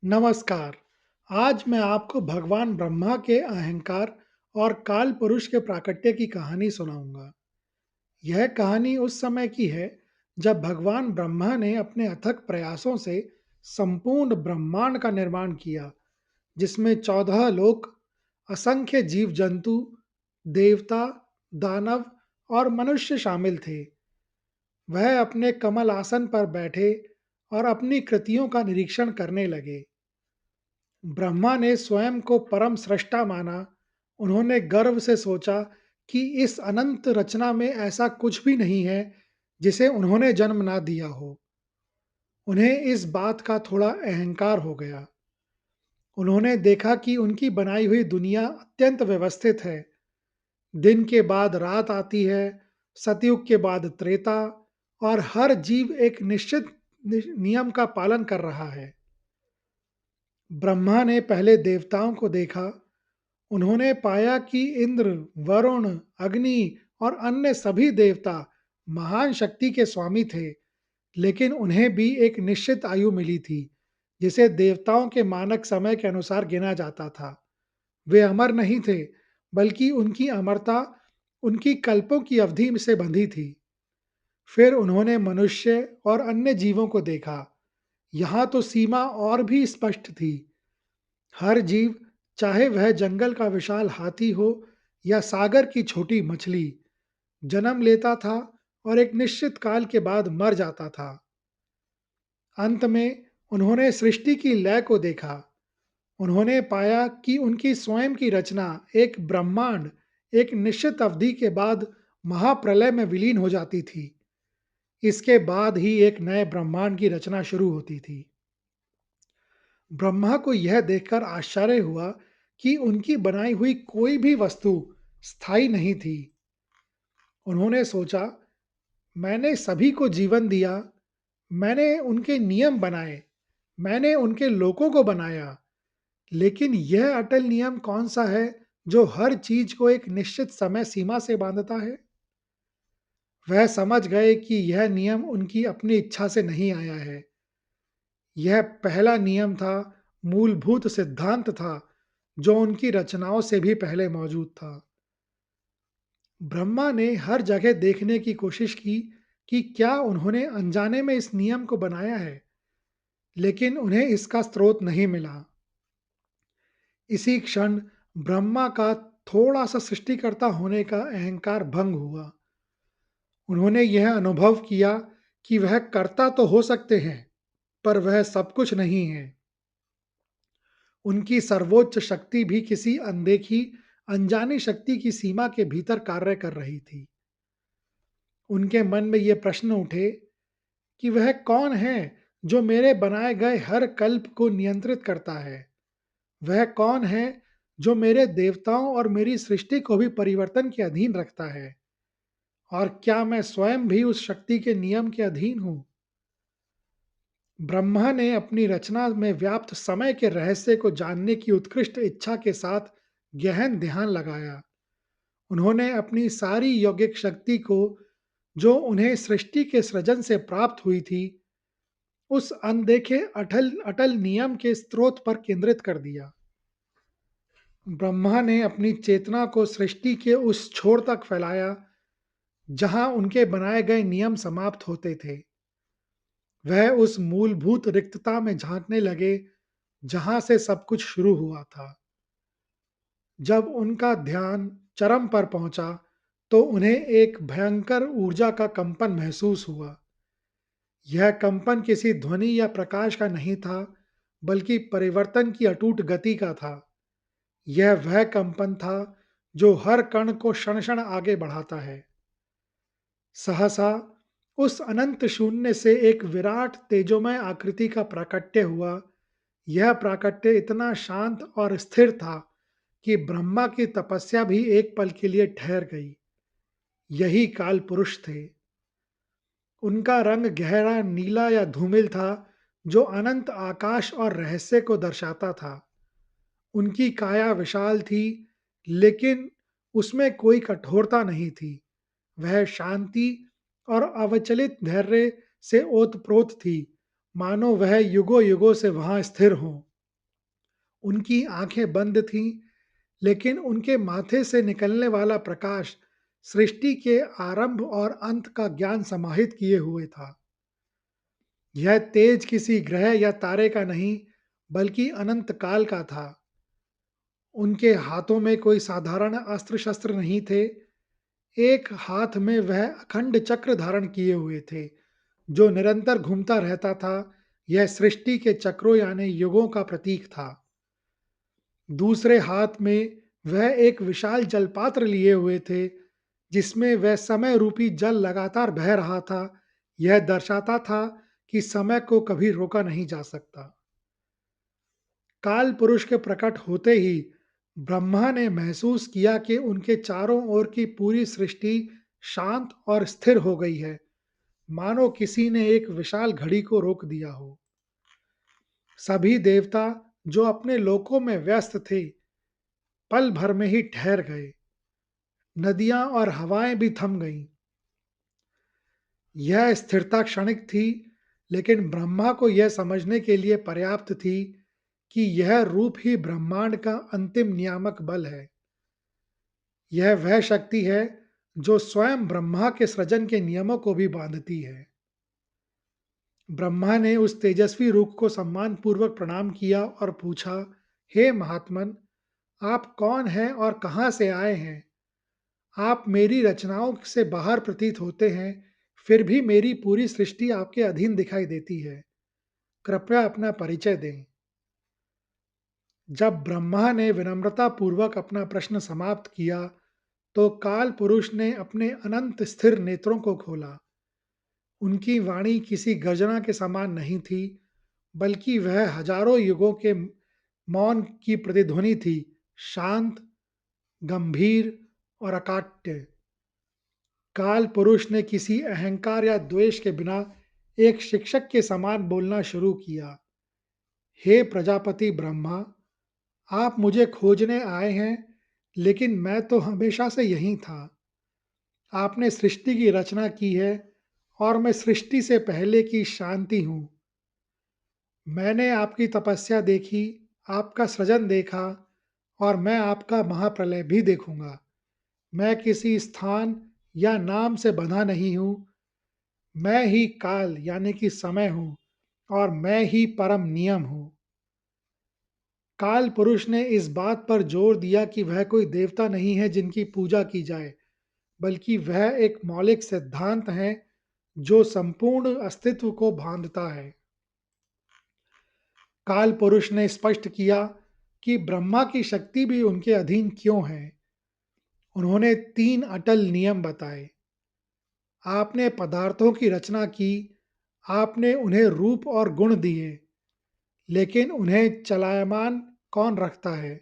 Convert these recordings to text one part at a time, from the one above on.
नमस्कार। आज मैं आपको भगवान ब्रह्मा के अहंकार और काल पुरुष के प्राकट्य की कहानी सुनाऊंगा। यह कहानी उस समय की है जब भगवान ब्रह्मा ने अपने अथक प्रयासों से संपूर्ण ब्रह्मांड का निर्माण किया, जिसमें 14 लोक, असंख्य जीव जंतु, देवता, दानव और मनुष्य शामिल थे। वह अपने कमल आसन पर बैठे और अपनी कृतियों का निरीक्षण करने लगे। ब्रह्मा ने स्वयं को परम सृष्टा माना। उन्होंने गर्व से सोचा कि इस अनंत रचना में ऐसा कुछ भी नहीं है जिसे उन्होंने जन्म ना दिया हो। उन्हें इस बात का थोड़ा अहंकार हो गया। उन्होंने देखा कि उनकी बनाई हुई दुनिया अत्यंत व्यवस्थित है। दिन के बाद रात आती है, सतयुग के बाद त्रेता, और हर जीव एक निश्चित नियम का पालन कर रहा है। ब्रह्मा ने पहले देवताओं को देखा। उन्होंने पाया कि इंद्र, वरुण, अग्नि और अन्य सभी देवता महान शक्ति के स्वामी थे, लेकिन उन्हें भी एक निश्चित आयु मिली थी, जिसे देवताओं के मानक समय के अनुसार गिना जाता था। वे अमर नहीं थे, बल्कि उनकी अमरता उनकी कल्पों की अवधि से बंधी थी। फिर उन्होंने मनुष्य और अन्य जीवों को देखा। यहाँ तो सीमा और भी स्पष्ट थी। हर जीव, चाहे वह जंगल का विशाल हाथी हो या सागर की छोटी मछली, जन्म लेता था और एक निश्चित काल के बाद मर जाता था। अंत में उन्होंने सृष्टि की लय को देखा। उन्होंने पाया कि उनकी स्वयं की रचना, एक ब्रह्मांड, एक निश्चित अवधि के बाद महाप्रलय में विलीन हो जाती थी। इसके बाद ही एक नए ब्रह्मांड की रचना शुरू होती थी। ब्रह्मा को यह देखकर आश्चर्य हुआ कि उनकी बनाई हुई कोई भी वस्तु स्थायी नहीं थी। उन्होंने सोचा, मैंने सभी को जीवन दिया, मैंने उनके नियम बनाए, मैंने उनके लोगों को बनाया, लेकिन यह अटल नियम कौन सा है जो हर चीज को एक निश्चित समय सीमा से बांधता है? वह समझ गए कि यह नियम उनकी अपनी इच्छा से नहीं आया है। यह पहला नियम था, मूलभूत सिद्धांत था, जो उनकी रचनाओं से भी पहले मौजूद था। ब्रह्मा ने हर जगह देखने की कोशिश की कि क्या उन्होंने अनजाने में इस नियम को बनाया है, लेकिन उन्हें इसका स्रोत नहीं मिला। इसी क्षण ब्रह्मा का थोड़ा सा सृष्टिकर्ता होने का अहंकार भंग हुआ। उन्होंने यह अनुभव किया कि वह कर्ता तो हो सकते हैं, पर वह सब कुछ नहीं है। उनकी सर्वोच्च शक्ति भी किसी अनदेखी, अनजानी शक्ति की सीमा के भीतर कार्य कर रही थी। उनके मन में ये प्रश्न उठे कि वह कौन है जो मेरे बनाए गए हर कल्प को नियंत्रित करता है? वह कौन है जो मेरे देवताओं और मेरी सृष्टि को भी परिवर्तन के अधीन रखता है? और क्या मैं स्वयं भी उस शक्ति के नियम के अधीन हूँ? ब्रह्मा ने अपनी रचना में व्याप्त समय के रहस्य को जानने की उत्कृष्ट इच्छा के साथ गहन ध्यान लगाया। उन्होंने अपनी सारी यौगिक शक्ति को, जो उन्हें सृष्टि के सृजन से प्राप्त हुई थी, उस अनदेखे अटल अटल नियम के स्रोत पर केंद्रित कर दिया। ब्रह्मा ने अपनी चेतना को सृष्टि के उस छोर तक फैलाया जहां उनके बनाए गए नियम समाप्त होते थे। वह उस मूलभूत रिक्तता में झांकने लगे जहां से सब कुछ शुरू हुआ था। जब उनका ध्यान चरम पर पहुंचा, तो उन्हें एक भयंकर ऊर्जा का कंपन महसूस हुआ। यह कंपन किसी ध्वनि या प्रकाश का नहीं था, बल्कि परिवर्तन की अटूट गति का था। यह वह कंपन था जो हर कण को क्षण क्षण आगे बढ़ाता है। सहसा उस अनंत शून्य से एक विराट तेजोमय आकृति का प्राकट्य हुआ। यह प्राकट्य इतना शांत और स्थिर था कि ब्रह्मा की तपस्या भी एक पल के लिए ठहर गई। यही काल पुरुष थे। उनका रंग गहरा नीला या धूमिल था, जो अनंत आकाश और रहस्य को दर्शाता था। उनकी काया विशाल थी, लेकिन उसमें कोई कठोरता नहीं थी। वह शांति और अविचलित धैर्य से ओतप्रोत थी, मानो वह युगों युगों से वहां स्थिर हो। उनकी आंखें बंद थीं, लेकिन उनके माथे से निकलने वाला प्रकाश सृष्टि के आरंभ और अंत का ज्ञान समाहित किए हुए था। यह तेज किसी ग्रह या तारे का नहीं, बल्कि अनंत काल का था। उनके हाथों में कोई साधारण अस्त्र-शस्त्र नहीं थे। एक हाथ में वह अखंड चक्र धारण किए हुए थे, जो निरंतर घूमता रहता था। यह सृष्टि के चक्रों यानी युगों का प्रतीक था। दूसरे हाथ में वह एक विशाल जलपात्र लिए हुए थे, जिसमें वह समय रूपी जल लगातार बह रहा था। यह दर्शाता था कि समय को कभी रोका नहीं जा सकता। काल पुरुष के प्रकट होते ही ब्रह्मा ने महसूस किया कि उनके चारों ओर की पूरी सृष्टि शांत और स्थिर हो गई है, मानो किसी ने एक विशाल घड़ी को रोक दिया हो। सभी देवता जो अपने लोकों में व्यस्त थे, पल भर में ही ठहर गए। नदियां और हवाएं भी थम गईं। यह स्थिरता क्षणिक थी, लेकिन ब्रह्मा को यह समझने के लिए पर्याप्त थी कि यह रूप ही ब्रह्मांड का अंतिम नियामक बल है। यह वह शक्ति है जो स्वयं ब्रह्मा के सृजन के नियमों को भी बांधती है। ब्रह्मा ने उस तेजस्वी रूप को सम्मानपूर्वक प्रणाम किया और पूछा, हे महात्मन, आप कौन हैं और कहाँ से आए हैं? आप मेरी रचनाओं से बाहर प्रतीत होते हैं, फिर भी मेरी पूरी सृष्टि आपके अधीन दिखाई देती है। कृपया अपना परिचय दें। जब ब्रह्मा ने विनम्रता पूर्वक अपना प्रश्न समाप्त किया, तो काल पुरुष ने अपने अनंत स्थिर नेत्रों को खोला। उनकी वाणी किसी गर्जना के समान नहीं थी, बल्कि वह हजारों युगों के मौन की प्रतिध्वनि थी, शांत, गंभीर और अकाट्य। काल पुरुष ने किसी अहंकार या द्वेष के बिना एक शिक्षक के समान बोलना शुरू किया। हे प्रजापति ब्रह्मा, आप मुझे खोजने आए हैं, लेकिन मैं तो हमेशा से यहीं था। आपने सृष्टि की रचना की है और मैं सृष्टि से पहले की शांति हूँ। मैंने आपकी तपस्या देखी, आपका सृजन देखा और मैं आपका महाप्रलय भी देखूंगा। मैं किसी स्थान या नाम से बंधा नहीं हूँ। मैं ही काल यानी कि समय हूँ और मैं ही परम नियम हूँ। काल पुरुष ने इस बात पर जोर दिया कि वह कोई देवता नहीं है जिनकी पूजा की जाए, बल्कि वह एक मौलिक सिद्धांत है जो संपूर्ण अस्तित्व को बांधता है। काल पुरुष ने स्पष्ट किया कि ब्रह्मा की शक्ति भी उनके अधीन क्यों है। उन्होंने 3 अटल नियम बताए। आपने पदार्थों की रचना की, आपने उन्हें रूप और गुण दिए, लेकिन उन्हें चलायमान कौन रखता है?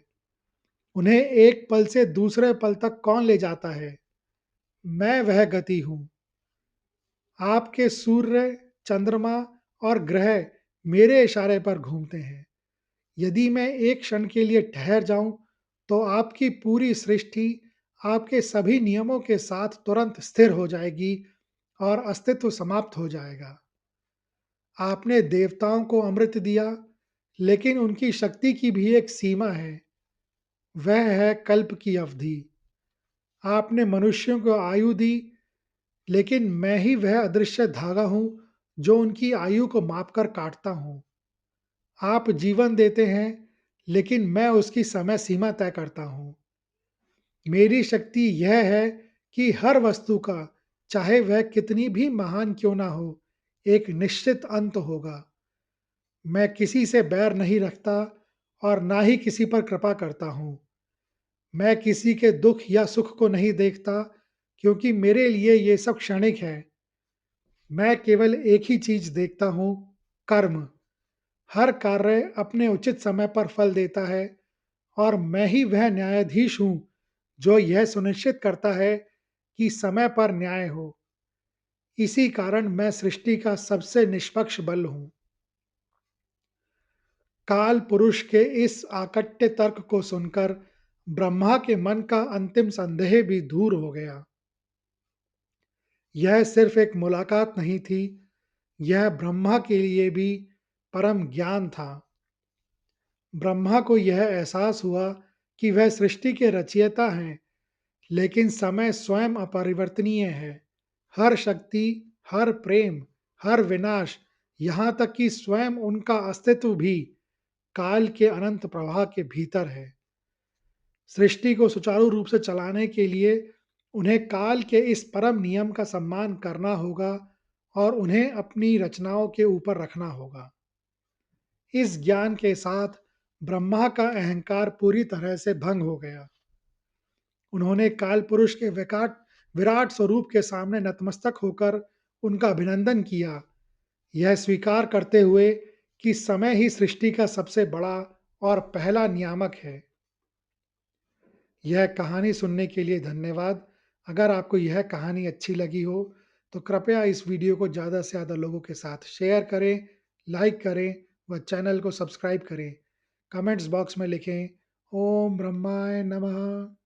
उन्हें एक पल से दूसरे पल तक कौन ले जाता है? मैं वह गति हूँ। आपके सूर्य, चंद्रमा और ग्रह मेरे इशारे पर घूमते हैं। यदि मैं एक क्षण के लिए ठहर जाऊं, तो आपकी पूरी सृष्टि आपके सभी नियमों के साथ तुरंत स्थिर हो जाएगी और अस्तित्व समाप्त हो जाएगा। आपने देवताओं को अमृत दिया, लेकिन उनकी शक्ति की भी एक सीमा है। वह है कल्प की अवधि। आपने मनुष्यों को आयु दी, लेकिन मैं ही वह अदृश्य धागा हूँ जो उनकी आयु को मापकर काटता हूँ। आप जीवन देते हैं, लेकिन मैं उसकी समय सीमा तय करता हूँ। मेरी शक्ति यह है कि हर वस्तु का, चाहे वह कितनी भी महान क्यों ना हो, एक निश्चित अंत होगा। मैं किसी से बैर नहीं रखता और ना ही किसी पर कृपा करता हूँ। मैं किसी के दुख या सुख को नहीं देखता, क्योंकि मेरे लिए ये सब क्षणिक है। मैं केवल एक ही चीज देखता हूँ, कर्म। हर कार्य अपने उचित समय पर फल देता है और मैं ही वह न्यायाधीश हूँ जो यह सुनिश्चित करता है कि समय पर न्याय हो। इसी कारण मैं सृष्टि का सबसे निष्पक्ष बल हूँ। काल पुरुष के इस आकट्य तर्क को सुनकर ब्रह्मा के मन का अंतिम संदेह भी दूर हो गया। यह सिर्फ एक मुलाकात नहीं थी, यह ब्रह्मा के लिए भी परम ज्ञान था। ब्रह्मा को यह एहसास हुआ कि वह सृष्टि के रचयिता हैं, लेकिन समय स्वयं अपरिवर्तनीय है। हर शक्ति, हर प्रेम, हर विनाश, यहाँ तक कि स्वयं उनका अस्तित्व भी काल के अनंत प्रवाह के भीतर है। सृष्टि को सुचारू रूप से चलाने के लिए उन्हें काल के इस परम नियम का सम्मान करना होगा और उन्हें अपनी रचनाओं के ऊपर रखना होगा। इस ज्ञान के साथ ब्रह्मा का अहंकार पूरी तरह से भंग हो गया। उन्होंने काल पुरुष के विकाट विराट स्वरूप के सामने नतमस्तक होकर उनका अभिनंदन किया, यह स्वीकार करते हुए कि समय ही सृष्टि का सबसे बड़ा और पहला नियामक है। यह कहानी सुनने के लिए धन्यवाद। अगर आपको यह कहानी अच्छी लगी हो, तो कृपया इस वीडियो को ज़्यादा से ज़्यादा लोगों के साथ शेयर करें, लाइक करें व चैनल को सब्सक्राइब करें। कमेंट्स बॉक्स में लिखें, ओम ब्रह्माय नमः।